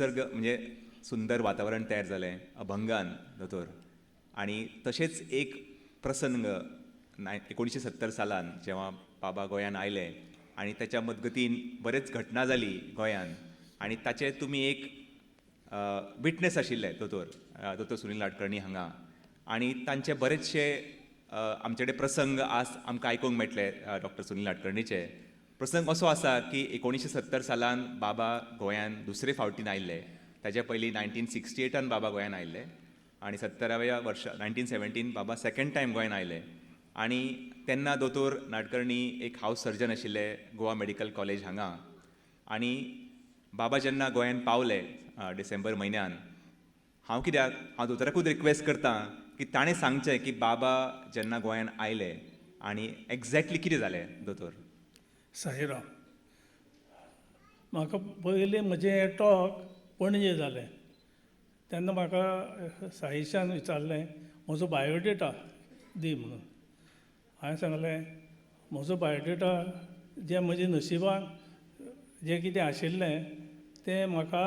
निसर्ग म्हणजे सुंदर वातावरण तयार जालें अभंगान दोतोर. आणि तशेंच एक प्रसंग 1970 सालान जेव्हा बाबा गोंयान आयले आणि त्याच्या मजगतीन बरेच घटना जाली गोंयान आणि ताचे तुमी एक विटनेस आशिल्ले दोतोर सुनील नाडकर्णी हांगा. आणि तांचे बरेचशे आमचे कडेन प्रसंग आज आमकां आयकूंक मेळटले डॉक्टर सुनील नाडकर्णीचे. प्रसंग असो आसा की 1970 सालान बाबा गोंयान दुसरे फावटीन आयिल्ले. ताचे पयलीं 1968 बाबा गोंयान आयिल्ले आणि 70व्या वर्सा 1917 बाबा सेकंड टायम गोंयान आयले. आणि तेन्ना दोतोर नाडकर्णी एक हावस सर्जन आशिल्ले गोवा मेडिकल कॉलेज हांगा. आणि बाबा जेन्ना गोंयान पावले डिसेंबर म्हयन्यान, हांव दोतोराकूच रिक्वेस्ट करतां की ताणें सांगचें की बाबा जेन्ना गोंयान आयले आनी एक्झॅक्टली कितें जालें दोतोर. साईराम, म्हाका पयलीं म्हजें हें टॉक पणजे जालें तेन्ना म्हाका साईशान विचारलें म्हजो बायोडेटा दी म्हणून. हांवें सांगलें म्हजो बायोडेटा जें म्हज्या नशिबान जें कितें आशिल्लें तें म्हाका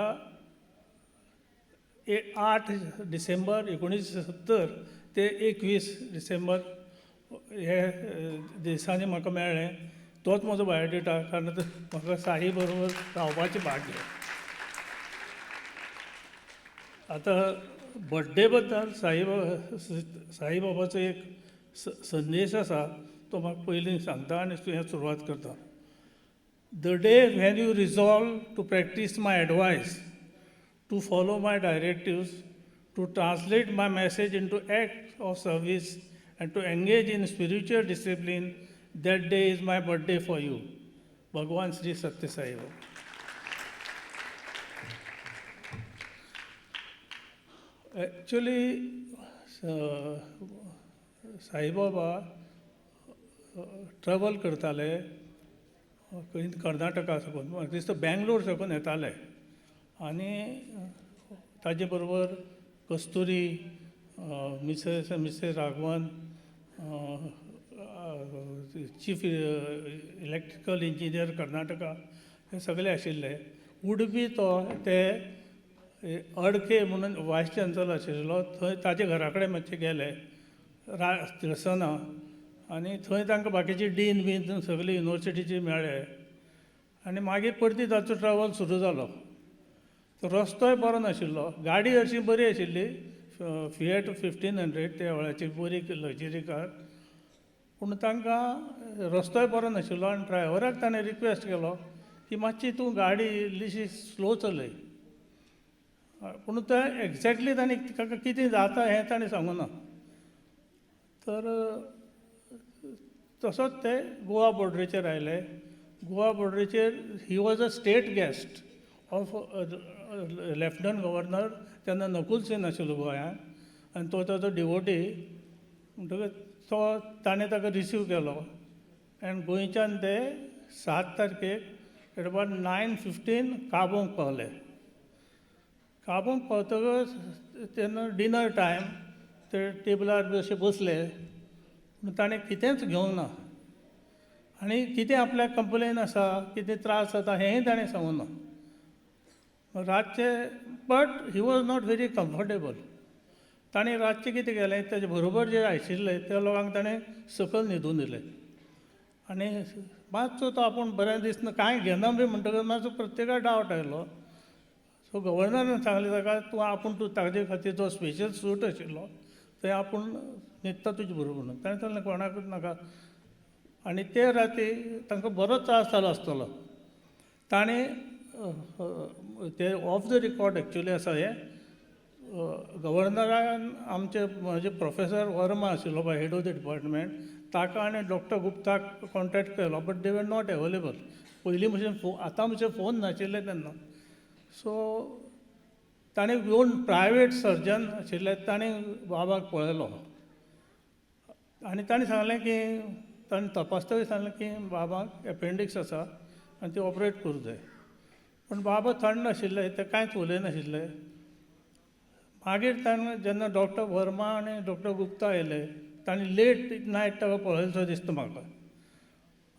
8 डिसेंबर 1970 ते 21 डिसेंबर हे दिसांनी म्हाका मेळ्ळें. तोच म्हजो बायोडेटा, कारण म्हाका साई बरोबर रावपाचें भाग्य. आतां बड्डे बद्दल साईबाबाचो एक संदेश आसा, तो म्हाका पयलीं सांगता आनी तुवें सुरवात करता. The day when you resolve to practice my advice, to follow my directives, to translate my message into acts of service, and to engage in spiritual discipline, that day is my birthday for you. Bhagwan Sri Satya Sai Baba. Actually, Saibaba travel करताले कर्नाटका साकून, म्हाका दिसता बेंगलोर साकून येताले. आनी ताजे बरोबर Kasturi, Mrs Raghavan, chief electrical engineer Karnataka, हे सगळे आशिल्ले. उडपी ते अडके म्हणून वायस चान्सलर आशिल्लो, थंय ताजे घरा कडेन मातशे गेले तिळसना. आनी थंय तांकां बाकीचे डीन बीन सगळे युनिवर्सिटीचे मेळ्ळे. आनी मागीर परती ताचो ट्रॅवल सुरू जालो. तो रस्तोय बरो नाशिल्लो, गाडी हरशी बरी आशिल्ली, फिएट 1500 त्या वेळाची बरी लग्जरी कार. पूण तांकां रस्तोय बरो नाशिल्लो आनी ड्रायव्हराक ताणें रिक्वेस्ट केलो की मातशी तूं गाडी इल्लीशी स्लो चलय. पूण तें एक्झॅक्टली ताणें ताका कितें जाता हें ताणें सांगूना. तर तसोच ते गोवा बॉर्डरीचेर आयले. गोवा बॉर्डरीचेर he was a state guest of lieutenant governor तेन्ना नकुल सेन आशिल्लो गोंयांत, आनी तो ताचो डिवोटी. म्हणटकच ताणें ताका रिसीव केलो आनी गोंयच्यान ते 7 तारखेक एट अबावट 9:15 काबोंक पावले. काबोंक पावतकच तेन्ना डिनर टायम, ते टेबलार बी अशे बसले. पूण ताणें कितेंच घेवंक ना आनी कितें आपल्याक कंप्लेन आसा, कितें त्रास जाता हेंय ताणें सांगूना. रातचे but he was not very comfortable. ताणें रातचें कितें केलें, तेजे बरोबर जे आशिल्ले त्या लोकांक ताणें सकयल न्हिदून दिलें. आनी मातसो तो आपूण बरें दिसना, कांय घेना बी म्हणटकच मातसो प्रत्येकाक डावट आयलो. सो गव्हर्नरान सांगलें ताका तूं ताजे खातीर जो स्पेशल सूट आशिल्लो थंय आपूण न्हिदता तुजे बरोबर म्हणून. ताणें सांगलें कोणाकूच नाका. आनी ते राती तांकां बरो त्रास जालो आसतलो. ताणें ते ऑफ द रिकॉर्ड एक्चुली आसा हें, गव्हर्नरान म्हजे प्रोफेसर वर्मा आशिल्लो पळय, हेड ऑफ द डिपार्टमेंट, ताका आनी डॉक्टर गुप्ताक कॉन्टेक्ट केलो, but they were not available. पयलीं भशेन आतां भशेन फोन नाशिल्ले तेन्ना. सो ताणें येवन प्रायवेट सर्जन आशिल्ले ताणें बाबाक पळयलो आनी ताणें सांगलें की ताणें तपासतकीर सांगलें की बाबाक एपेंडिक्स आसा आनी ती ऑपरेट करूं जाय. पूण बाबा थंड नाशिल्ले, ते कांयच उलयनाशिल्ले. मागीर ताणें जेन्ना डॉक्टर वर्मा आनी डॉक्टर गुप्ता आयले, ताणें लेट नायट ताका पळयलसो दिसता म्हाका.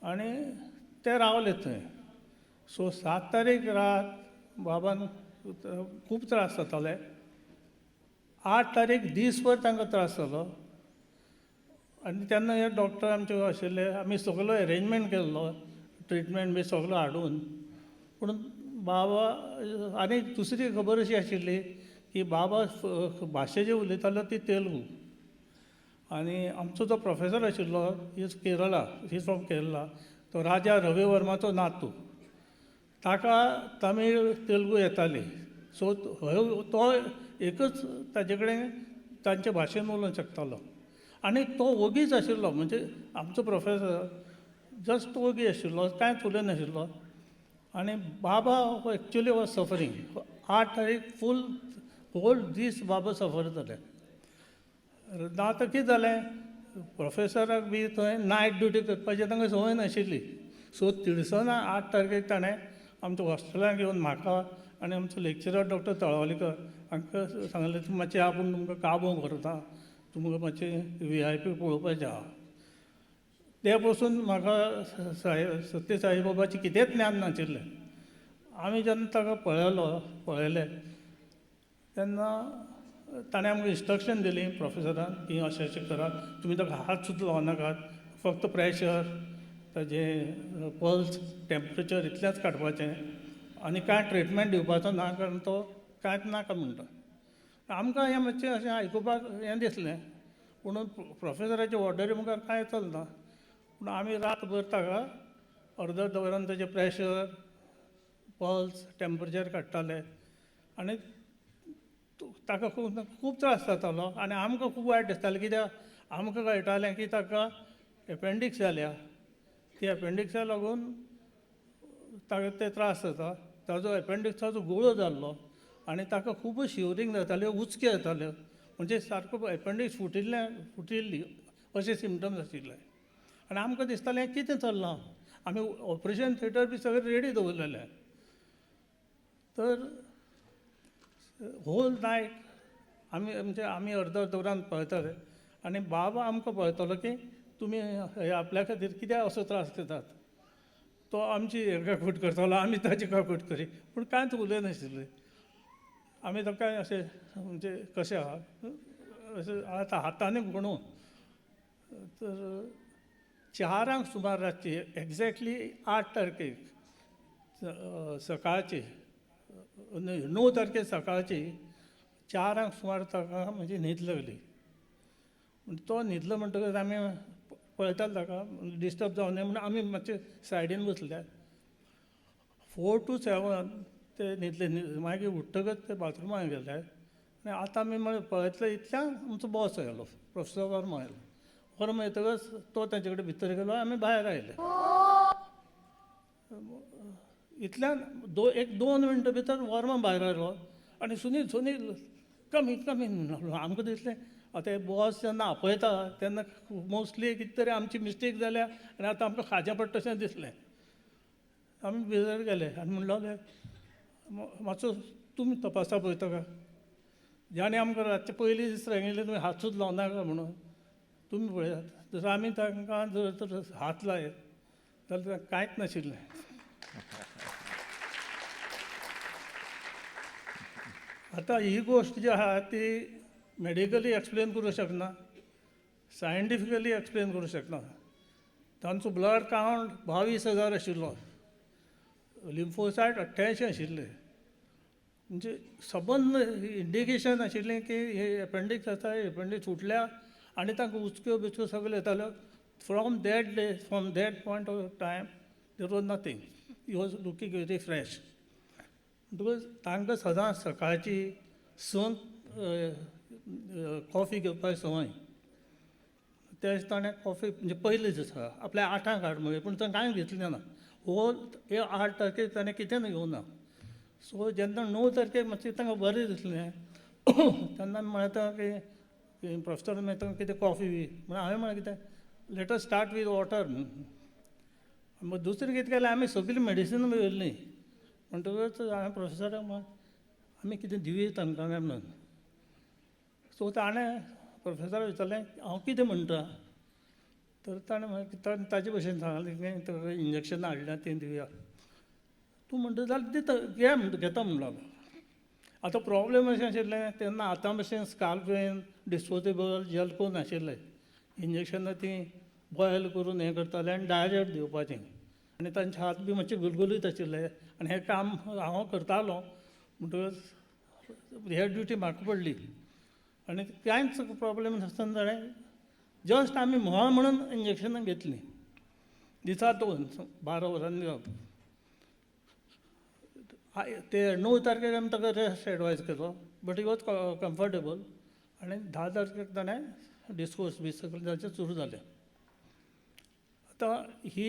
आनी ते रावले थंय. सो 7 तारीख रात बाबान खूब त्रास जाताले. 8 तारीख दीसभर तांकां त्रास जालो आनी तेन्ना हे डॉक्टर आमचे आशिल्ले, आमी सगळो अरेंजमेंट केल्लो, ट्रिटमेंट बी सगळो हाडून. पूण बाबा आनी दुसरी खबर अशी आशिल्ली की बाबा भाशा जी उलयतालो ती तेलुगू. आनी आमचो जो प्रोफेसर आशिल्लो is Kerala, he from Kerala, तो राजा रवी वर्माचो नातू. ताका तमीळ तेलुगू येताली. सो तो एकच ताजे कडेन तांचे भाशेन उलोवंक शकतालो. आनी तो ओगीच आशिल्लो, म्हणजे आमचो प्रोफेसर जस्ट ओगी आशिल्लो, कांयच उलयनाशिल्लो. आनी बाबा एक्चुली वॉज सफरींग. 8 तारीख फूल होल दीस बाबा सफर जाले. आतां कितें जालें, प्रोफेसराक बी थंय नायट ड्युटी करपाची तांकां संवय नाशिल्ली. सो तिडसना 8 तारखेक ताणें आमच्या हॉस्टेलांत येवन म्हाका आनी आमचो लेक्चरर डॉक्टर तळवलीकर हांकां सांगलें, मातशें आपूण तुमकां काबो करता, तुमकां मातशें VIP पळोवपाचें आहा. ते पासून म्हाका सत्य साईबाबाचें कितेंच ज्ञान नाशिल्लें. आमी जेन्ना ताका पळयलें तेन्ना ताणें आमकां इन्स्ट्रक्शन दिलीं प्रोफेसरान की अशें अशें करात, तुमी ताका हात सुद्दां लावनाकात, फक्त प्रेशर, ताजें पल्स, टेम्परेचर इतलेंच काडपाचें आनी कांय ट्रिटमेंट दिवपाचो ना, कारण तो कांयच नाका म्हणटा. आमकां हें मातशें अशें आयकुपाक हें दिसलें, पूण प्रोफेसराचे ऑर्डरी मुखार कांय चलना. पूण आमी रातभर ताका अर्द वरान ताजें प्रेशर, पल्स, टेम्परेचर काडटाले. आनी ताका खूब त्रास जातालो आनी आमकां खूब वायट दिसतालें, कित्याक आमकां कळटालें की ताका एपेंडीक्स जाल्या. ती एपेंडिक्साक लागून ताका ते त्रास जाता. ताजो एपेंडिक्साचो गुळो जाल्लो आनी ताका खूब शिवरींग जाताल्यो, उचक्यो येताल्यो, म्हणजे सारको एपेंडिक्स फुटिल्ली अशें सिमटम्स आशिल्ले. आनी आमकां दिसतालें कितें चल्लां. आमी ऑपरेशन थिएटर बी सगळें रेडी दवरलेलें. तर होल नायट आमी अर्द वरान पळयताले आनी बाबा आमकां पळयतालो की तुमी आपल्या खातीर कित्याक असो त्रास घेतात. तो आमची काकूट करतालो, आमी ताची काकूट करी, पूण कांयच उलयनाशिल्ले. आमी ताका अशें म्हणजे कशें आहा अशें आतां हातांनी म्हणून. तर 4 सुमार रातची एक्झॅक्टली 8 तारखेक सकाळची 9 तारखेक सकाळची 4 सुमार ताका म्हणजे न्हीद लागली. तो न्हिदलो म्हणटकच आमी पळयताले ताका, डिस्टर्ब जावं न्हय म्हणून आमी मातशे सायडीन बसले. 4 to 7 ते न्हिदले. मागीर उठ्ठकच ते बाथरुमांत गेले आनी आतां आमी पळयतले इतल्यान आमचो बॉस आयलो, प्रोफेसर वर्मा आयलो. वर्मा येतकच तो तांचे कडेन भितर गेलो, आमी भायर आयले. इतल्यान 1-2 मिनटां भितर वर्मा भायर आयलो आनी सुनील कम इन म्हणलो. आमकां दिसलें आतां हे बॉस जेन्ना आपयता तेन्ना मोस्टली कितें तरी आमची मिस्टेक जाल्या आनी आतां आमकां खाजें पडटा अशें दिसलें. आमी भितर गेले आनी म्हणलें मातसो तुमी तपासा पळय ताका. जाणें आमकां रातचे पयलीं दीस सांगिल्लें तुमी हात सुद्दां लावनाका म्हणून, तुमी पळयात. जर आमी तांकां जर हात लायत जाल्यार कांयच नाशिल्लें. आतां ही गोश्ट जी आहा ती मॅडिकली एक्सप्लेन करूं शकना, सायंटिफिकली एक्सप्लेन करूं शकना. तांचो ब्लड कावंट 22,000 आशिल्लो, लिम्फोसायट 88 आशिल्ले. म्हणजे सबंद इंडिकेशन आशिल्लें की हे एपेंडिक्स आसा, एपेंडिक्स फुटल्या आनी तांकां उचक्यो बिचक्यो सगळ्यो येताल्यो. From that point of time there was nothing. He was looking very fresh. Because तांकां सदांच सकाळची संक कॉफी घेवपाची संवय. ते दिसा ताणें कॉफी म्हणजे पयले दिसा आपल्या 8 हाड म्हळें, पूण ताणें कांय घेतलें ना. होल 8 तारखेक ताणें कितेंच घेवना. सो जेन्ना 9 तारखेक मातशें तांकां बरें दिसलें तेन्ना म्हणटा की प्रोफेसर मागीर कितें कॉफी बी म्हण हांवें म्हळें कितें let us start with water. मागीर दुसरें कितें केलें, आमी सगळीं मेडिसिनां व्हेल्लीं. म्हणटकच हांवें प्रोफेसराक म्हळें आमी कितें दिवया तांकां काय म्हणून. सो ताणें प्रोफेसराक विचारलें हांव कितें म्हणटा. तर ताणें म्हळें ताजे भशेन सांगलें की ताका इंजेक्शनां हाडल्यां तें दिवया. तूं म्हणटा जाल्यार दिता घेता म्हणलो. आतां प्रॉब्लेम अशें आशिल्लें तेन्ना आतां भशेन स्काल्पेन डिस्पोजेबल जॅल कोण नाशिल्ले. इंजेक्शनां ती बॉयल करून हें करताले आनी डायरेक्ट दिवपाचें. आनी तांचे हात बी मातशे गुलगुलीत आशिल्ले आनी हें काम हांव करतालो म्हणटकच हे ड्युटी म्हाका पडली. आनी कांयच प्रॉब्लेम नासतना ताणें जस्ट आमी म्होंवाळ म्हणून इंजेक्शनां घेतलीं. दिसा 2 12 वरांनी दिवप. ते 9 तारखेक आमी ताका रेस्ट एडवायज केलो, बट ही वॉज कम्फर्टेबल. आनी 10 तारखेक ताणें डिस्कोर्स बी सगळें ताचें सुरू जालें. आतां ही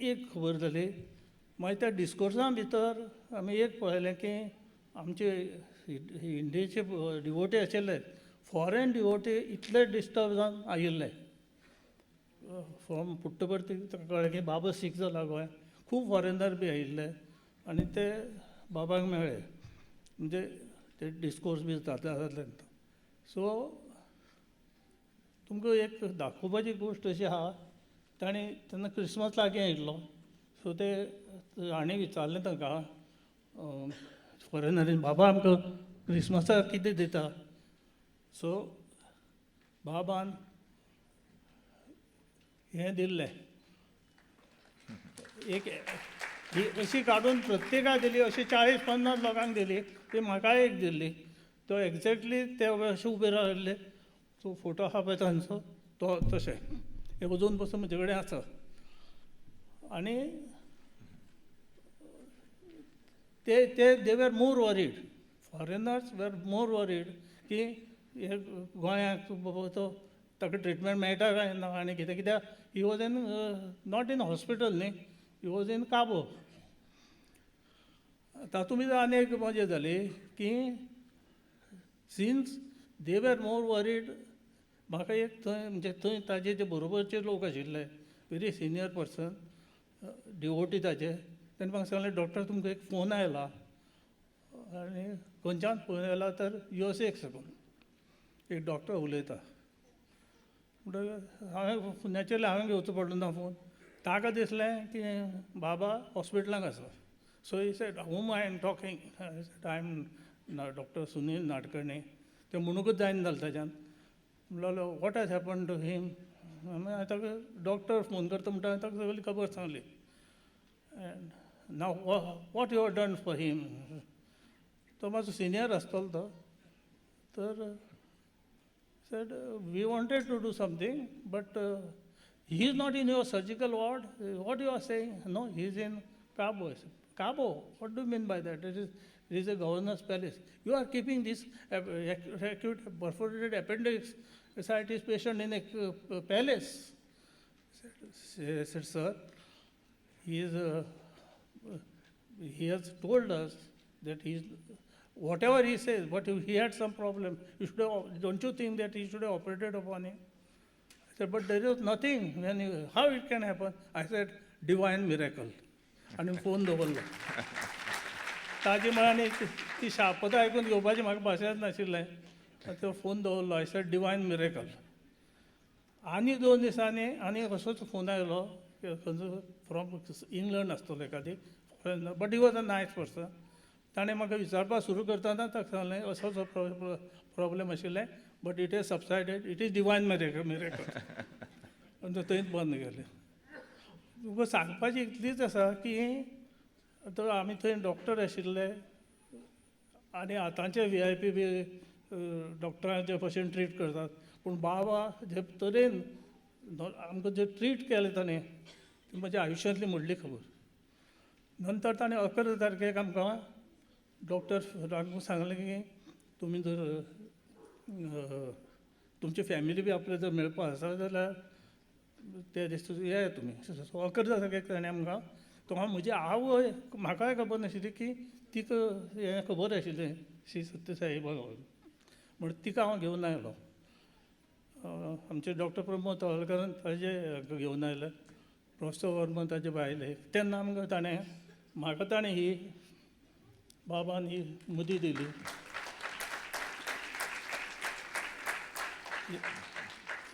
एक खबर जाली. मागीर त्या डिस्कोर्सा भितर आमी एक पळयलें की आमचे इंडियेचे डिवोटी आशिल्ले, फॉरेन डिवोटी इतले डिस्टर्ब जावन आयिल्ले. फ्रॉम पुट्टपर्ती ताका कळ्ळें की बाबा सीक जाला गोंय. खूब फॉरेनर बी आयिल्ले आनी ते बाबाक मेळ्ळे, म्हणजे ते डिस्कोर्स बी जातले. सो तुमकां एक दाखोवपाची गोश्ट अशी आहा, ताणें तेन्ना क्रिस्मस लागीं आयिल्लो. सो ते हांणी विचारलें ताका फॉरेनरीन, बाबा आमकां क्रिस्मसाक कितें दिता? सो बाबान हें दिल्लें, एक ही अशी काडून प्रत्येकाक दिली, अशी 40-50 लोकांक दिली. ती म्हाकाय एक दिल्ली. तो एक्झॅक्टली ते अशे उबे राविल्ले. तो फोटो आहा पळय तांचो, तो तशें एक अजून पासून म्हजे कडेन आसा. आनी दे वर मोर वरीड, फॉरेनर्स वर मोर वरीड की हे गोंयांक बाबा तो ताका ट्रिटमेंट मेळटा काय ना आनी कितें. कित्याक he was in not in hospital न्ही, ही वॉज इन काबो. तातूंत भितर आनी एक मजा जाली की सिन्स दे वर मोर वरीड, म्हाका एक थंय म्हणजे थंय ताजे जे बरोबरचे लोक आशिल्ले, व्हेरी सिनियर पर्सन, डिवोटी ताजे, तेणें म्हाका सांगलें, डॉक्टर तुमकां एक फोन आयला. आनी खंयच्यान फोन आयला तर USA साकून एक डॉक्टर उलयता. म्हणटकच हांवें नॅचरली घेवचो पडलो ना फोन. ताका दिसलें की बाबा हॉस्पिटलांत आसा. So he said, whom I am talking? I am doctor Sunil Nadkarni. तें म्हणूंकच जायना जालें ताच्यान. म्हणलो what has happen to him? हांवें ताका डॉक्टर फोन करता म्हणटा हांवें ताका सगळी खबर सांगली. नाव what you have done for him? तो मातसो सिनियर आसतलो तो. तर said, we wanted to do something, but he is not in your surgical ward. What you are saying? No, he is in Cabo. I said, Cabo? What do you mean by that? It is a governor's palace. You are keeping this acute perforated appendicitis patient in a palace. I said, sir, he has told us that he is, whatever he says, but if he had some problem, don't you think that he should have operated upon him? I said, but there is nothing. How it can happen? I said, divine miracle. आनी phone दवरलो. ताजे म्हळ्यार ती शापत आयकून घेवपाची म्हाका भाशेच नाशिल्लें. तो फोन दवरलो. I said, divine miracle. आनी 2 दिसांनी आनी असोच फोन आयलो, फ्रॉम इंग्लंड आसतलो एखादी, but he was a nice person. ताणें म्हाका विचारपाक सुरू करतना ताका सांगलें असो असो प्रॉब्लेम आशिल्लें, but it is subsided, it is divine miracle. आनी तो थंयच बंद केलें. तुका सांगपाची इतलीच आसा की आतां आमी थंय डॉक्टर आशिल्ले आनी आतांचे VIP बी डॉक्टरांचे भशेन ट्रीट करतात. पूण बाबा जे तरेन आमकां जे ट्रीट केलें ताणें, ती म्हज्या आयुश्यांतली व्हडली खबर. नंतर ताणें 11 तारखेक आमकां डॉक्टर सांगलें की तुमी जर तुमची फॅमिली बी आपले जर मेळपा आसा जाल्यार ते दिसा येया तुमी. 11 तारखेक ताणें आमकां, तो म्हजी आवय, म्हाकाय खबर नाशिल्ली की तिका हें खबर आशिल्लें श्री सत्यसाई भगवान. म्हण तिका हांव घेवन आयलो. आमचे डॉक्टर प्रमोद तवलकरान ताजे घेवन आयले, प्रोफेसर वर्मन ताजे बायले. तेन्ना आमकां ताणें ही बाबान ही मुदी दिली.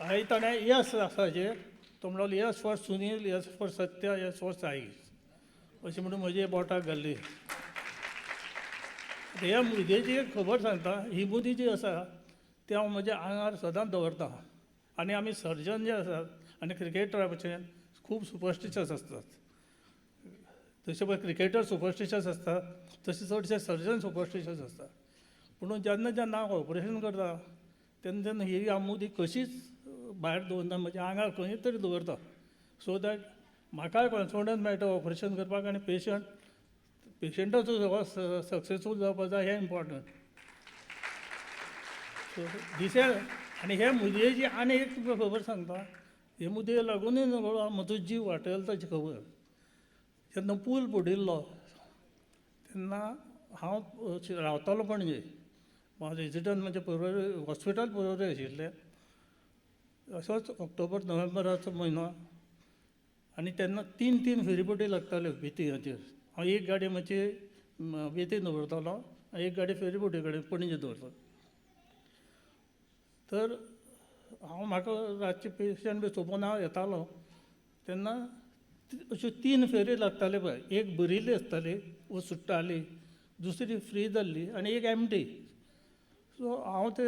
हांवें ताणें यस आसाचेर तो म्हणलो, yes for Sunil, yes for Satya, yes for Sai, अशें म्हणून म्हजे बोटाक घाल्ली. ह्या मुदयेची एक खबर सांगता. ही मुदी जी आसा ती हांव म्हज्या आंगार सदांच दवरतां. आनी आमी सर्जन जे आसात आनी क्रिकेटरा भशेन खूब सुपरस्टिशस आसतात. जशे पळय क्रिकेटर सुपरस्टिशस आसता तशे चडशे सर्जन सुपरस्टिशस आसता. पूण जेन्ना जेन्ना हांव ऑपरेशन करता तेन्ना तेन्ना ही मुदी कशीच भायर दवरना, म्हज्या आंगार खंय तरी दवरता. सो दॅट म्हाकाय कॉन्फिडन्स मेळटा ऑपरेशन करपाक आनी पेशंटाचो सक्सेसफूल जावपाक जाय हें इम्पॉर्टंट. सो दिस आनी हे मुदयेची आनी एक तुका खबर सांगता. हे मुदये लागूनय न्हू म्हजो जीव वाटयलो ताची खबर. जेन्ना पूल बुडिल्लो तेन्ना हांव रावतालो पणजे. म्हाजो रेजिडंट म्हणजे पर्वरी हॉस्पिटल पर्वरी आशिल्लें. असोच ऑक्टोबर नोव्हेंबराचो म्हयनो आनी तेन्ना 3 फेरीबोटी लागताल्यो बेती हाचेर. हांव एक गाडी मातशी बेतीन दवरतालो आनी एक गाडी फेरीबोटी कडेन पणजे दवरतालो. तर म्हाका रातचे पेशंट बी सोंपोन हांव येतालो तेन्ना अश्यो 3 फेरी लागताल्यो पळय. एक भरिल्ली आसताली वो सुट्टाली, दुसरी फ्री जाल्ली आनी एक एम्प्टी. सो हांव ते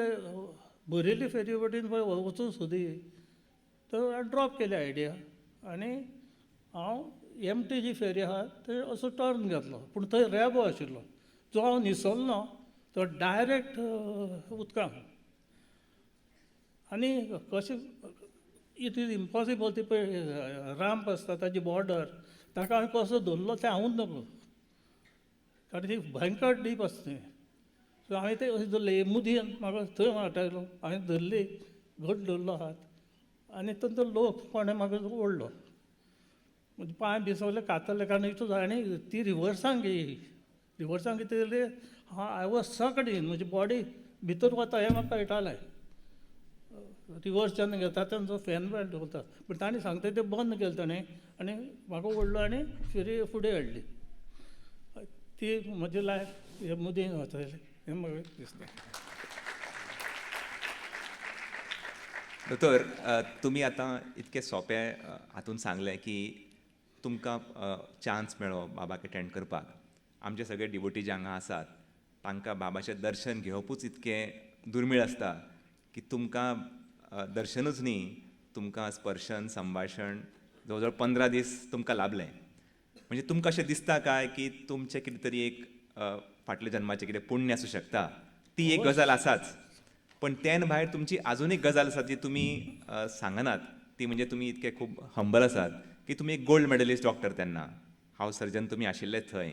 भरिल्ली फेरी वटेन पळय वचूं सोदी तर हांवें ड्रॉप केली आयडिया आनी हांव एम्प्टी जी फेरी आहा थंय असो टर्न घेतलो. पूण थंय रॅबो आशिल्लो जो हांव न्हिसरलो तो डायरेक्ट उदकांत. आनी कशें इट इज इम्पॉसिबल ती पळय रांप आसता ताजी बॉर्डर ताका हांवें कसो धरलो तें हांवूच नकळो. कारण ती भयंकर डीप आसता थंय. सो हांवें तें अशें धरलें. हे मुदयेन म्हाका थंय वाटयलो. हांवें धरली, घट धरलो हात आनी तो लोक कोणें म्हाका ओडलो. म्हणजे पांय भिसवले कातरले कारण इतू आनी ती रिवर्सांक गेली. रिवर्सांक कितें जालें आय वॉज सकड इन. म्हजी बॉडी भितर वता हें म्हाका कळटालें. रिवर्स जेन्ना घेता तेन्ना जो फॅन बेल्ट दवरता पूण ताणें सांगता तें बंद केलें ताणें आनी म्हाका ओडलो आनी फेरी फुडें हाडली. ती म्हजी लायफ हे मुदयेन वचयली हें म्हाका दिसता. दोतोर, तुमी आतां इतके सोंपे हातून सांगलें की तुमकां चान्स मेळ्ळो बाबाक अटेंड करपाक. आमचे सगळे डिवोटी जे हांगा आसात तांकां बाबाचें दर्शन घेवपूच इतकें दुर्मीळ आसता की तुमकां दर्शनूच न्ही, तुमकां स्पर्शन संभाशण जवळ जवळ 15 दीस तुमकां लाभलें. म्हणजे तुमकां अशें दिसता काय की तुमचें कितें तरी एक फाटल्या जन्माचें कितें पुण्य आसूं शकता. ती एक गजाल आसाच. पण तेन भायर तुमची आजून एक गजाल आसा जी तुमी सांगनात. ती म्हणजे तुमी इतके खूब हंबल आसात की तुमी एक गोल्ड मॅडलिस्ट डॉक्टर तेन्ना. हावस सर्जन तुमी आशिल्ले थंय.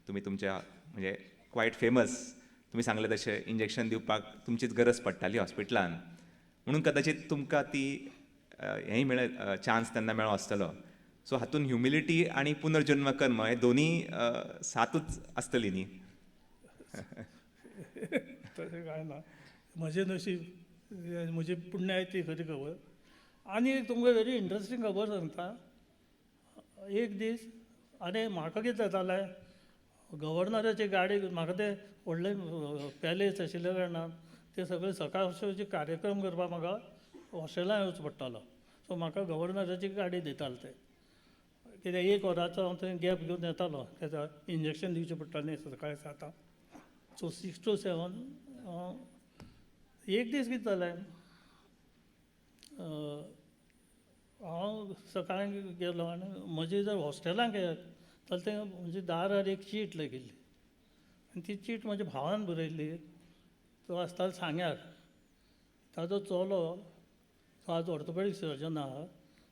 तुमी तुमच्या म्हणजे क्वायट फेमस. तुमी सांगले तशें इंजेक्शन दिवपाक तुमचीच गरज पडटाली हॉस्पिटलान. म्हणून कदाचित तुमकां ती हेंय चान्स तेन्ना मेळ्ळो आसतलो. सो हातून ह्युमिलिटी आनी पुनर्जन्म कर्म हे दोनीय सातूच आसतली न्ही. तशें कांय ना. म्हजें नशीब म्हजी पुण्यायती खरी खबर. आनी एक तुमकां वेरी इंट्रस्टींग खबर सांगता. एक दीस आनी म्हाका कितें जातालें गव्हर्नराची गाडी म्हाका ते व्हडले पॅलेस आशिल्ल्या कारणान ते सगळे सकाळचे कार्यक्रम करपाक म्हाका हॉस्टेलांत येवचो पडटालो. सो म्हाका गव्हर्नराची गाडी दिताले ते. कित्याक 1 वराचो हांव थंय गॅप घेवन येतालो. तेका इंजेक्शन दिवचें पडटालें सकाळीं 7. सो 6 to 7 एक दीस कितें जालें हांव सकाळीं गेलो आनी म्हजे जर हॉस्टेलांत गेले जाल्यार थंय म्हज्या दारार एक चीट लागिल्ली आनी ती चीट म्हज्या भावान बरयल्ली. तो आसतालो सांग्यार. ताजो चलो तो आज ऑर्थोपॅडीक सर्जन आहा.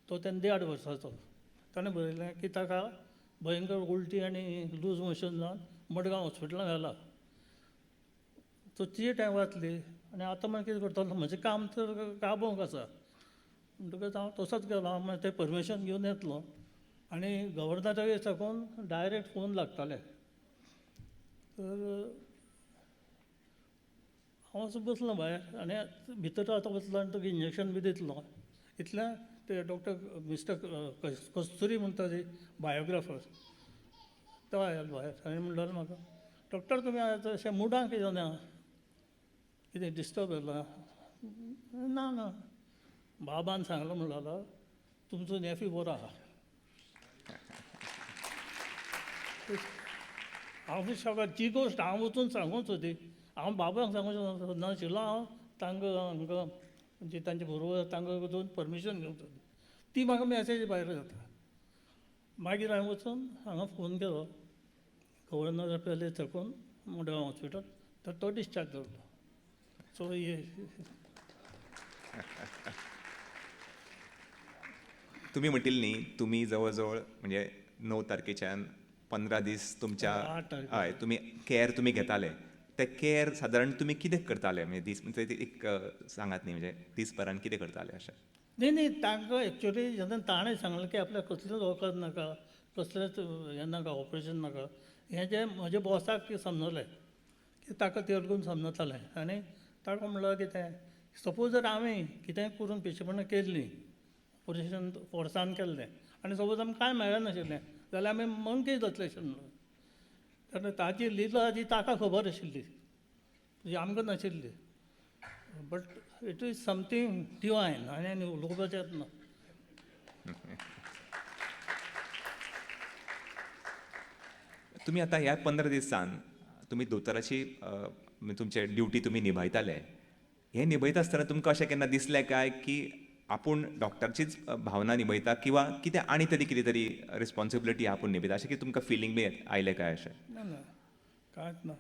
तो तेन्ना 1.5 वर्साचो. ताणें बरयलें की ताका भयंकर उलटी आनी लूज मोशन जावन मडगांव हॉस्पिटलांत व्हेला. तो चीट हांवें वाचली आनी आतां मागीर कितें करतलो. म्हजें काम तर काबोवंक आसा. म्हणटकच हांव तसोच गेलो. हांव मागीर तें परमिशन घेवन येतलो आनी गव्हर्नराक साकून डायरेक्ट फोन लागताले. तर हांव असो बसलो भायर आनी भितर आतां बसलो आनी तुका इंजेक्शन बी दितलो. इतल्या ते डॉक्टर मिस्टर कस्तुरी म्हणटा ती बायोग्राफर तो आयलो भायर. ताणें म्हणलें म्हाका डॉक्टर तुमी आतां अशें मुडाक कितें जालें कितें डिस्टर्ब जाला. ना ना बाबान सांगलो म्हणलेलो तुमचो नॅफ्यू बरो आहा. हांव शॉकाद जी गोश्ट हांव वचून सांगूच होती हांव बाबांक सांगूंक नाशिल्लो हांव तांकां हांकां म्हणजे तांचे बरोबर तांकां वचून परमिशन घेवंक सोदी ती म्हाका मॅसेज भायर जाता मागीर हांवें वचून हांगा फोन केलो गव्हर्नर पॅलेस साकून मडगांव हॉस्पिटल तर तो डिस्चार्ज जालो सो हे तुम्ही म्हणटिल्ली न्ही तुमी जवळ जवळ म्हणजे 9 तारखेच्यान 15 दीस तुमच्या 8 तारखेर. हय तुमी कॅर तुमी घेताले ते कॅर सादारण तुमी कितें करताले म्हणजे दीस म्हणजे ते एक सांगात न्ही म्हणजे दिसभरान कितें करताले अशें नाही तांकां एक्चुली जेन्ना ताणें सांगलें की आपल्याक कसलेच वखद नाका कसलेंच हें नाका ऑपरेशन नाका हें जें म्हज्या बॉसाक समजलें की ताका तेलगून समजतालें आनी ताका म्हणलें कितें सपोज जर हांवें कितेंय करून पेशंटां केल्लीं ऑपरेशन फोर्सान केल्लें आनी सपोज आमकां कांय मेळनाशिल्लें जाल्यार आमी मंके जातले आशिल्लो तेन्ना ताची लिला जी ताका खबर आशिल्ली जी आमकां नाशिल्ली but it is something divine आनी उलोवपाचेंच ना तुमी आतां ह्या 15 दिसान तुमी दोतोराची तुमचे ड्युटी तुमी निभयताले हें निभयता आसतना तुमकां अशें केन्ना दिसलें काय की आपूण डॉक्टरचीच भावना निभयता किंवा कितें आनी तरी कितें तरी रिस्पॉन्सिबिलिटी आपूण निभयता अशें कितें तुमकां फिलींग बी आयलें काय अशें ना ना कांयच ना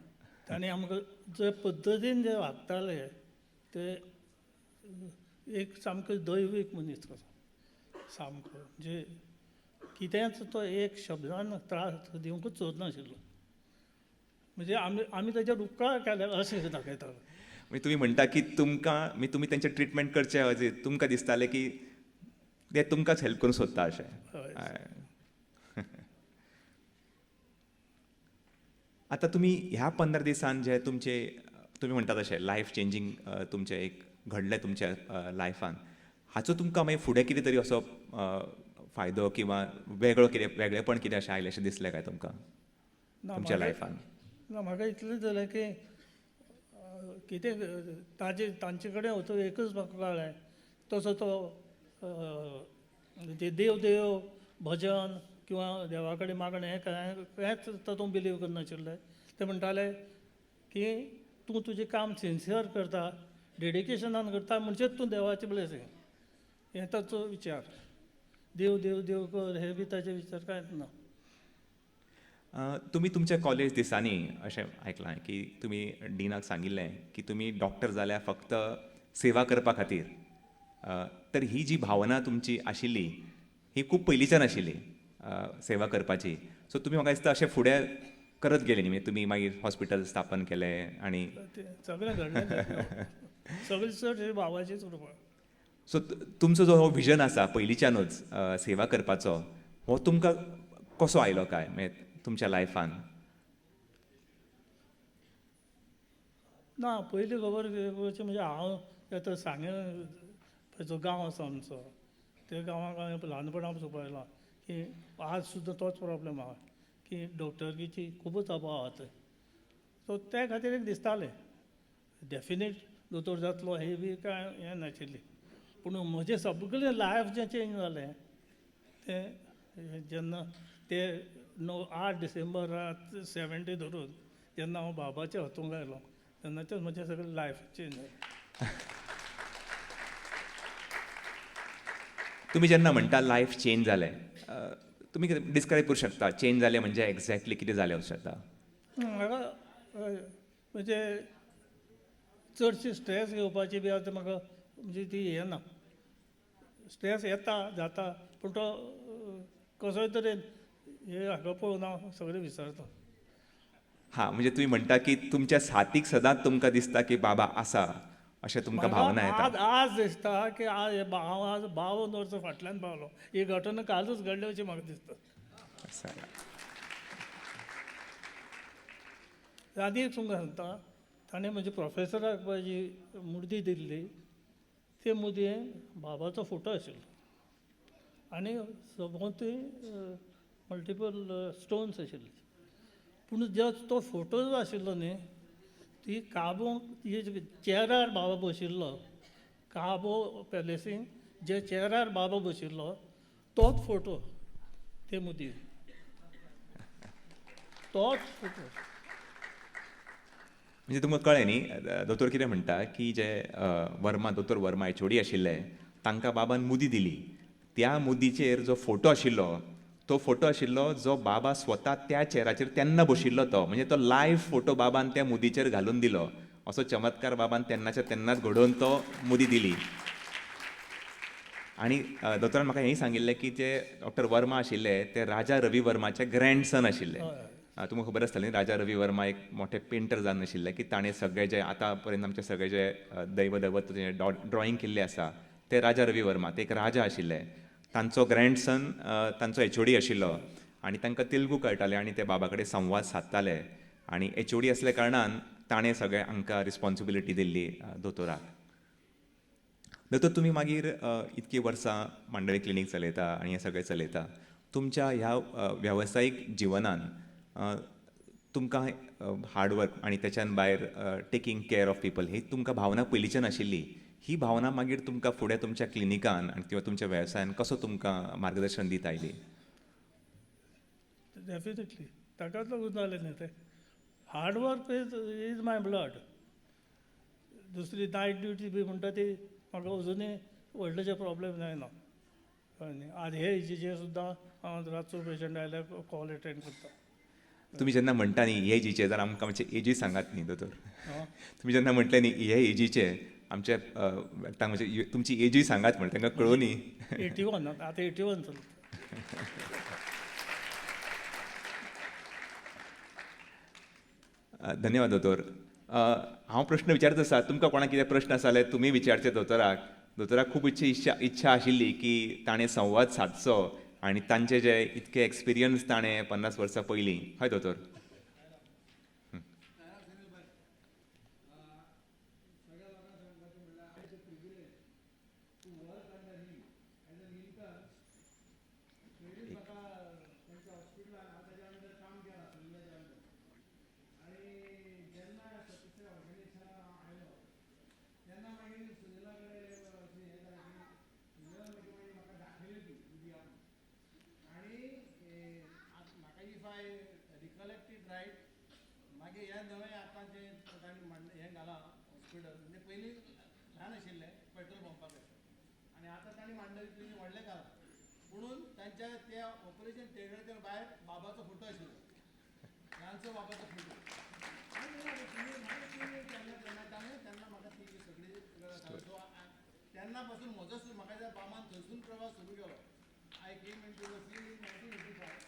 तांणी आमकां जे पद्दतीन जे वागताले ते एक सामको दैवीक मनीस कसो सामको म्हणजे कितेंच तो एक शब्दान त्रास दिवंकूच सोदनाशिल्लो म्हणजे आमी ताचेर उपकार केले अशें दाखयतालो म्हणजे तुमी म्हणटा की तुमकां तुमी तेंचें ट्रिटमेंट करचे हजे तुमकां दिसतालें की ते तुमकांच हेल्प करूंक सोदता अशें हय. हय. आतां तुमी ह्या 15 दिसान जे तुमचे तुमी म्हणटा तशें लायफ चेंजींग तुमचें एक घडलें तुमच्या लायफान हाचो तुमकां मागीर फुडें कितें तरी असो फायदो किंवा वेगळो कितें वेगळेपण कितें अशें आयलें अशें दिसलें काय तुमकां ना तुमच्या म्हाका- लायफान ना म्हाका इतलेंच जालें की कितें तांचे कडेन वचून एकच म्हाका कळ्ळें तसो तो म्हणजे देव देव भजन किंवा देवा कडेन मागणें हें हेंच तातूंत बिलीव करनाशिल्ले ते म्हणटाले की तूं तुजें काम सिन्सियर करता डेडिकेशनान करता म्हणजेच तूं देवाचें ब्लेसींग हें ताचो विचार देव देव देव कर हे बी ताचे विचार कांयच ना तुमी तुमच्या कॉलेज दिसांनी अशें आयकलां की तुमी डिनाक सांगिल्लें की तुमी डॉक्टर जाल्यार फक्त सेवा करपा खातीर तर ही जी भावना तुमची आशिल्ली ही खूब पयलींच्यान आशिल्ली सेवा करपाची सो तुमी म्हाका दिसता अशें फुडें करत गेले न्ही तुमी मागीर हॉस्पिटल स्थापन केलें आनी तें सगळें घडलें सगळें चड भावाचीच उरपा सो तुमचो जो हो विजन आसा पयलींच्यानूच सेवा करपाचो हो तुमकां कसो आयलो काय म्हणजे तुमच्या लायफान ना पयलीं खबर घेवची म्हणजे हांव आतां सांगे जो गांव आसा आमचो त्या गांवांक हांवें ल्हानपणा पसून पळयलां की आज सुद्दां तोच प्रॉब्लेम आहा की डॉक्टरकीची खूबच अभाव आहा थंय सो त्या खातीर एक दिसतालें डेफिनेट दोतोर जातलो हे बी कांय हें नाशिल्ली पूण म्हजें सगळें लायफ जें चेंज जालें तें जेन्ना ते 8 डिसेंबर 70 धरून जेन्ना हांव बाबाच्या हातूंत आयलो तेन्नाच्यान म्हजें सगळें लायफ चेंज जालें तुमी जेन्ना म्हणटा लायफ चेंज जालें तुमी डिस्क्रायब करूं शकता चेंज जालें म्हणजे एक्झॅक्टली कितें जालें वचूं शकता म्हाका म्हणजे चडशी स्ट्रेस घेवपाची बी आतां म्हाका म्हणजे ती हें ना स्ट्रेस येता जाता पूण तो कसोय तरेन हे हाका पळोवन हांव सगळें विसरता हां म्हणजे तुमी म्हणटा की तुमच्या साथीक सदांच तुमकां दिसता की बाबा आसा अशें तुमकां भावना येता आज दिसता की हांव आज 52 वर्सां फाटल्यान पावलो ही घटना कालूच घडली अशें म्हाका दिसता आनी एक तुमकां सांगता ताणें म्हणजे प्रोफेसराक पळय जी मुर्दी दिल्ली ते मुदयेन बाबाचो फोटो आशिल्लो आनी भोंवती मल्टिपल स्टोन्स आशिल्ले पूण जो तो फोटो जो आशिल्लो न्ही ती काबो चेरार बाबा बशिल्लो काबो पॅलेसीन जे चेरार बाबा बशिल्लो तोच फोटो ते मुदयेन तोच फोटो. म्हणजे तुमकां कळ्ळें न्ही दोतोर कितें म्हणटा की जे वर्मा दोतोर वर्मा एचओडी आशिल्ले तांकां बाबान मुदी दिली. त्या मुदीचेर जो फोटो आशिल्लो तो फोटो आशिल्लो जो बाबा स्वता त्या चॅराचेर तेन्ना बशिल्लो तो. म्हणजे तो लायव्ह फोटो बाबान त्या मुदीचेर घालून दिलो. असो चमत्कार बाबान तेन्नाच्या तेन्नाच घडोवन तो मुदी दिली. आनी दोतोरान म्हाका हेंय सांगिल्लें की जे डॉक्टर वर्मा आशिल्ले ते राजा रवी वर्माचे ग्रँडसन आशिल्ले. तुमकां खबर आसतलें न्ही राजा रवी वर्मा एक मोठे पेंटर जावन आशिल्ले की ताणें सगळे जे आतां पर्यंत आमचे सगळे जे दैव दैवत जे ड्रॉइंग केल्लें आसा ते राजा रवी वर्मा ते एक राजा आशिल्ले. तांचो ग्रँडसन तांचो एचओडी आशिल्लो आनी तांकां तेलुगू कळटालें आनी ते बाबा कडेन संवाद सादताले. आनी एचओडी आसल्या कारणान ताणें सगळें हांकां रिस्पॉन्सिबिलिटी दिल्ली दोतोराक. दोतोर तुमी मागीर इतकीं वर्सां मांडवी क्लिनीक चलयता आनी हें सगळें चलयता. तुमच्या ह्या वेवसायीक जिवनान तुमकां हार्डवर्क आनी त्याच्यान भायर टेकींग कॅर ऑफ पीपल ही तुमकां भावना पयलींच्यान आशिल्ली. ही भावना मागीर तुमकां फुडें तुमच्या क्लिनिकान आनी किंवा तुमच्या वेवसायान कसो तुमकां मार्गदर्शन दिता आयली? डेफिनेटली ताकाच लागून जालें न्ही तें. Hard work is my blood. दुसरी नायट ड्युटी बी म्हणटा ती म्हाका अजुनूय व्हडलेशे प्रॉब्लेम जायना. कळ्ळें. आज हे एजीचेर सुद्दां हांव रातचो पेशंट आयल्यार कॉल अटेंड करता. तुमी जेन्ना म्हणटा न्ही हे एजीचे जाल्यार आमकां मातशे एजी सांगात न्ही दोतोर. हां. तुमी जेन्ना म्हटलें न्ही हे एजीचे आमचे तांकां म्हणजे तुमची एजी सांगात म्हण तांकां कळूं न्ही. 81 आतां 81 चलता. धन्यवाद दोतोर. हांव प्रश्न विचारत आसा तुमकां कोणाक कितें प्रश्न आसा जाल्यार तुमी विचारचे दोतोराक. दोतोराक खूब इच्छा आशिल्ली की ताणें संवाद सादचो आनी तांचे जे इतके एक्सपिरियन्स ताणें 50 वर्सां पयलीं. हय दोतोर. मागीर हे नवें आतां जें तांणी हें घालां हॉस्पिटल म्हणजे पयलीं ल्हान आशिल्लें पेट्रोल पंपा कशें आनी आतां तांणी मांडवी क्लिनीक व्हडलें घालां. पुणून तांच्या त्या ऑपरेशन थिएटराच्या भायर बाबाचो फोटो आशिल्लो. ल्हानसो बाबाचो फोटो. तेन्ना म्हाका ती सगळी सो तेन्ना पासून म्हजो म्हाका त्या बामान थंयसून प्रवास सुरू केलो. I came in to the field in 1985.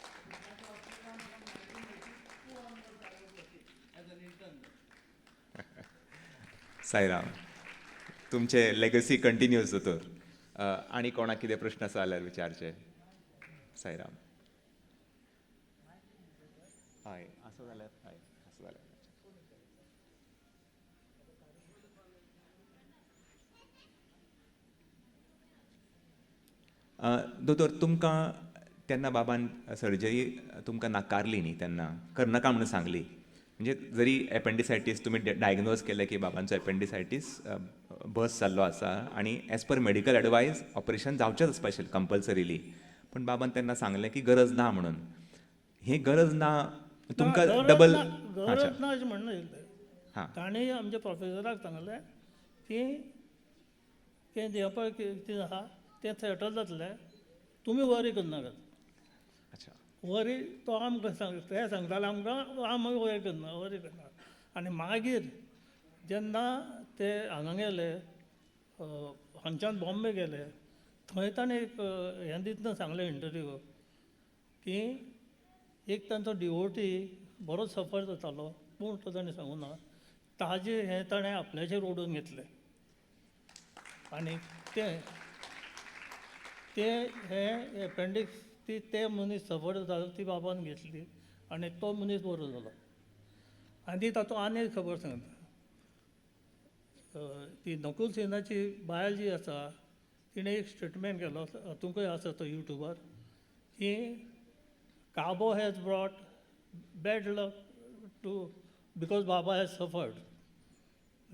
Sairam. तुमचे लेगसी कंटिन्यूज दोतोर. आनी कोणाक कितें प्रश्न आसा जाल्यार विचारचे. साईराम. हय आसा जाल्यार हय आसा जाल्यार. दोतोर तुमकां तेन्ना बाबान सर्जरी तुमकां नाकारली न्ही तेन्ना करनाका म्हणून सांगली. म्हणजे जरी एपेंडिसायटीस तुमी डायग्नोज केलें की बाबांचो एपेंडिसायटीस बस जाल्लो आसा आनी as per medical advice operation जावचेंच आसपाचें कंपल्सरिली. पण बाबान तेन्ना सांगलें की गरज ना म्हणून. ही गरज ना तुमकां डबल गरज ना अशें म्हणना येयलें. हां ताणें आमच्या प्रोफेसराक सांगलें की तें पळय कितें आहा तें सेटल जातलें तुमी वरी करनाकात. अच्छा. वरी तो आमकां ते सांगताले आमकां आमी वरी करना. आनी मागीर जेन्ना ते हांगा गेले हांगच्यान बॉम्बे गेले थंय ताणें एक हें दितना सांगलें इंटरव्यू की एक तांचो डिवोटी बरो सफर जातालो पूण तो ताणें सांगूं ना ताजें हें ताणें आपल्याचेर ओडून घेतलें. आनी हें एपेंडिक्स ते मनीस सफर जातालो ती बाबान घेतली आनी तो मनीस बरो जालो. आनी तातूंत आनी एक खबर सांगता. ती नकुल सेनाची बायल जी आसा तिणें एक स्टेटमेंट केलो हातूंकय आसा तो युट्यूबार की Kabo has brought bad luck to because बाबा हॅज सफर्ड.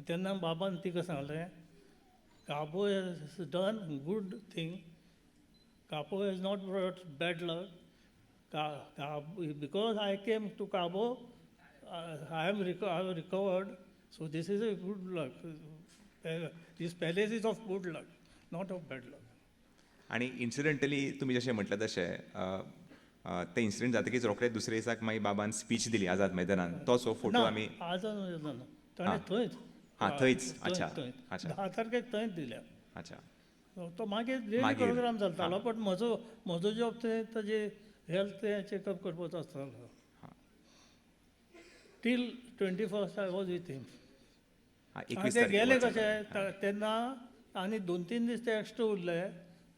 तेन्ना बाबान तिका सांगलें Kabo has done good thing. Kabo has not brought bad luck because I came to Cabo, I have recovered. So this is a good luck. This palace is of good luck, not of bad luck. आणि incidentally तुम्ही जशें म्हटलें तशें ते incident जातकीच रोखडेच दुसरे दिसाक मागीर बाबान स्पीच दिली आझाद मैदानान तो सो फोटो आमी आज ताणें थंयच. हां थंयच अच्छा थंय. अच्छा 10 तारखेक थंयच दिल्या. अच्छा तो मागीर डेली मागीर, प्रोग्राम जातालो बट म्हजो जॉब थंय ताजे हेल्थ चेकअप करपाचो आसतालो. Till 21st I was with him. हां आनी 21 ते तारीख गेले वचप. कशे तेन्ना आनी 2-3 दीस ते एक्स्ट्रा उरले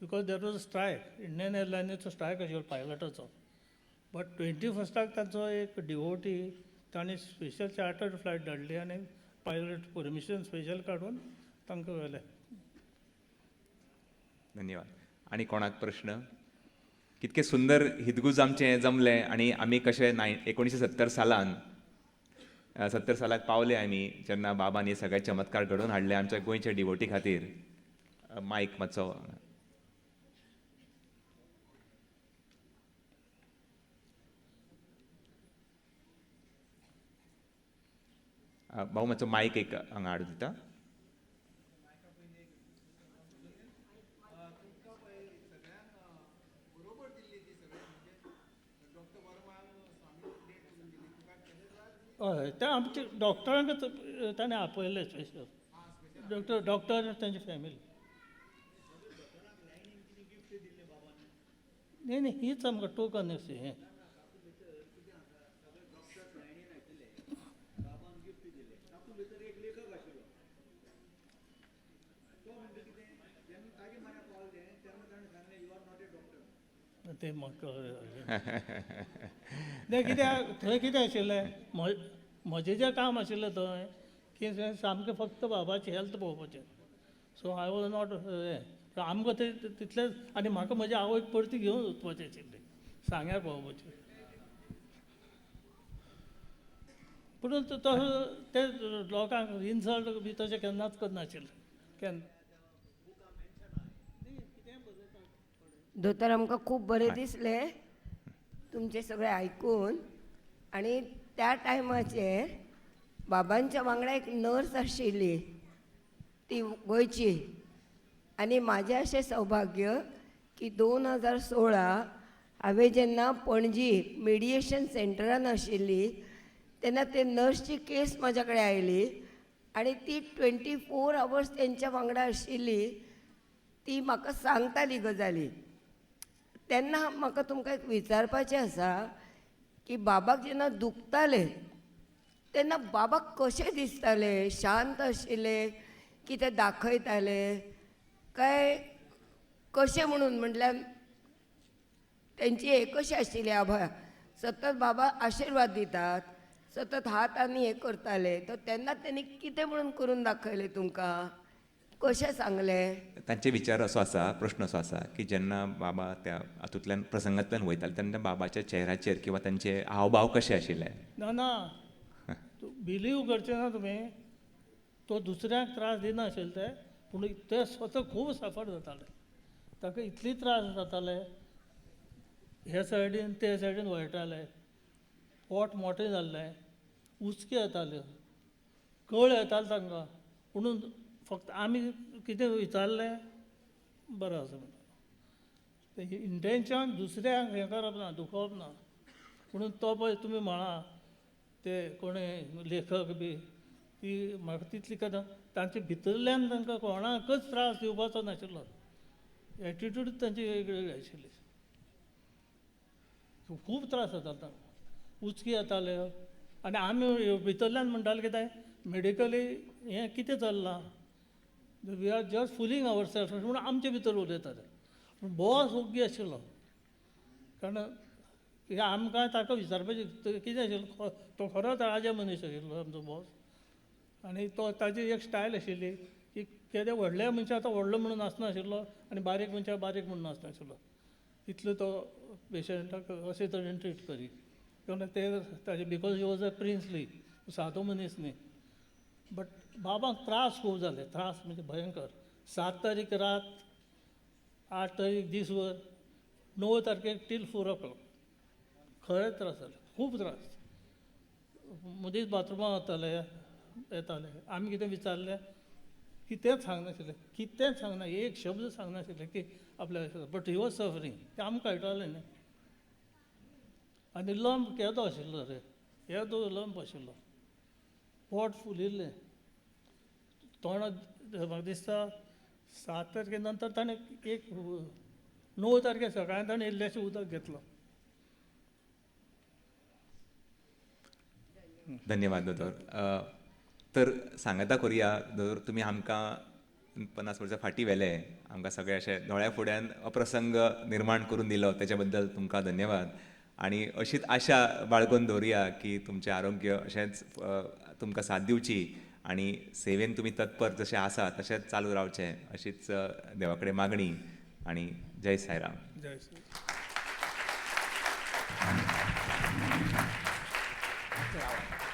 because there was a strike. Indian एअरलायनीचो स्ट्रायक आशिल्लो पायलटाचो. बट 21स्टाक तांचो एक डिवोटी तांणी स्पेशल चार्टर्ड फ्लायट धाडली आनी पायलट परमिशन स्पेशल काडून तांकां व्हेले. धन्यवाद. आणि कोणाक प्रश्न? कितके सुंदर हितगूज आमचें जमलें आणि आमी कशें 1970 सालान 70 सालाक पावले आमी जेन्ना बाबान हे सगळे चमत्कार घडोवन हाडले आमच्या गोंयच्या डिवोटी खातीर. मायक मातसो भाऊ मातसो मायक एक हांगा हाडून दिता. बरोबर दिल्ली ती सगळें म्हणजे डॉक्टर वर्मान स्वामी डेट करून दिली तुका केले जाल्यार हय ते आमचे डॉक्टरांक ताणें आपयले स्पेशल डॉक्टर तांची फॅमिली. नाही हीच आमकां टोकन अशी हें. ते म्हाका नाही कित्याक थंय कितें आशिल्लें म्हजें जें काम आशिल्लें थंय की सामकें फक्त बाबाची हेल्थ पळोवपाचें. सो आय वॉज नॉट हें आमकां ते तितलेंच आनी म्हाका म्हज्या आवयक परती घेवन वचपाचें आशिल्लें सांग्यार पावोवपाचें. पूण तसो ते लोकांक इन्सल्ट बी तशें केन्नाच करनाशिल्ले केन्ना. दोतोर आमकां खूब बरें दिसलें तुमचें सगळें आयकून. आनी त्या टायमाचेर बाबांच्या वांगडा एक नर्स आशिल्ली ती गोंयची. आनी म्हाजें अशें सौभाग्य की 2016 हांवें जेन्ना पणजी मेडिएशन सेंटरान आशिल्ली तेन्ना ते नर्सची केस म्हाज्या कडेन आयली आनी ती 24 hours तेंच्या वांगडा आशिल्ली. ती म्हाका सांगताली गजाली. तेन्ना म्हाका तुमकां एक विचारपाचें आसा की बाबाक जेन्ना दुखताले तेन्ना बाबाक कशें दिसताले? शांत आशिल्ले की ते दाखयताले काय कशें म्हणून? म्हटल्यार तेंची एक कशी आशिल्ली आभा सतत बाबा आशिर्वाद दितात, सतत हात आनी हें करताले. तर तेन्ना तेणी कितें म्हणून करून दाखयलें तुमकां? कशें सांगलें? तांचे विचार असो आसा, प्रश्न असो आसा की जेन्ना बाबा त्या हातूंतल्यान प्रसंगांतल्यान वयताले तेन्ना बाबाच्या चेहऱ्याचेर किंवा तांचे हावभाव कशे आशिल्ले? ना बिलीव करचे ना तुमी. तो दुसऱ्यांक त्रास दिनाशिल्ले ते पूण ते स्वता खूब सफर जाताले. ताका इतली त्रास जाताले हे सायडीन ते सायडीन वळटाले, पोट मोटें जाल्लें, उचके येताल्यो, कळ येतालो तांकां. म्हणून फक्त आमी कितें विचारलें बरो आसा म्हणून. इंटेंशन दुसऱ्यांक हें करप ना, दुखोवप ना. म्हणून तो पळय तुमी म्हणा ते कोणें लेखक बी ती म्हाका तितली कदा तांचे भितरल्यान तांकां कोणाकच त्रास दिवपाचो नाशिल्लो. एटिट्यूड तांची वेगळी आशिल्ली. खूब त्रास जाताले तांकां, उचकी येताल्यो. आनी आमी भितरल्यान म्हणटाले कितें मेडिकली हें कितें चल्लां, we are just fooling our self म्हणून आमचे भितर उलयताले. पूण बॉस ओग्गी आशिल्लो कारण हे आमकां ताका विचारपाचें कितें आशिल्लो. तो खरोच राजा मनीस आशिल्लो आमचो बॉस. आनी तो ताजी एक स्टायल आशिल्ली की केदे व्हडल्या मनशाक तो व्हडलो म्हणून आसनाशिल्लो आनी बारीक मनशाक बारीक म्हणून आसनाशिल्लो. इतलो तो पेशंटाक अशे तरेन ट्रीट करी. ते ताजे because he was a princely, सादो मनीस न्ही. बट बाबाक त्रास खूब जाले, त्रास म्हणजे भयंकर. 7 तारीख रात, 8 तारीख दीसभर, 9 तारखेक टील 4 o'clock खरे त्रास जाले, खूब त्रास. मदींच बाथरुमांत वताले, येताले. आमी कितें विचारलें, कितेंच सांगनाशिल्ले, कितेंच सांगना, एक शब्द सांगनाशिल्ले की आपल्याक, बट ही वॉज सफरींग, तें आमकां कळटालें न्ही. आनी लंप केदो आशिल्लो रे, येदो लंप आशिल्लो, पोट फुलिल्लें. तोंडांत म्हाका दिसता 7 तारखे नंतर ताणें एक 9 तारखे सकाळीं ताणें इल्लेशें उदक घेतलो. धन्यवाद दोतोर. तर सांगता करुया दोतोर, तुमी आमकां 50 वर्सां फाटीं व्हेले, आमकां सगळे अशें दोळ्या फुड्यान अप्रसंग निर्माण करून दिलो, तेच्या बद्दल तुमकां धन्यवाद. आनी अशीच आशा बाळगून दवरुया की तुमचें आरोग्य अशेंच तुमकां साथ दिवची आनी सेवेन तुमी तत्पर जशे आसा तशेंच चालू रावचें, अशीच देवा कडेन मागणी. आनी जय सायराम. जय श्री राम.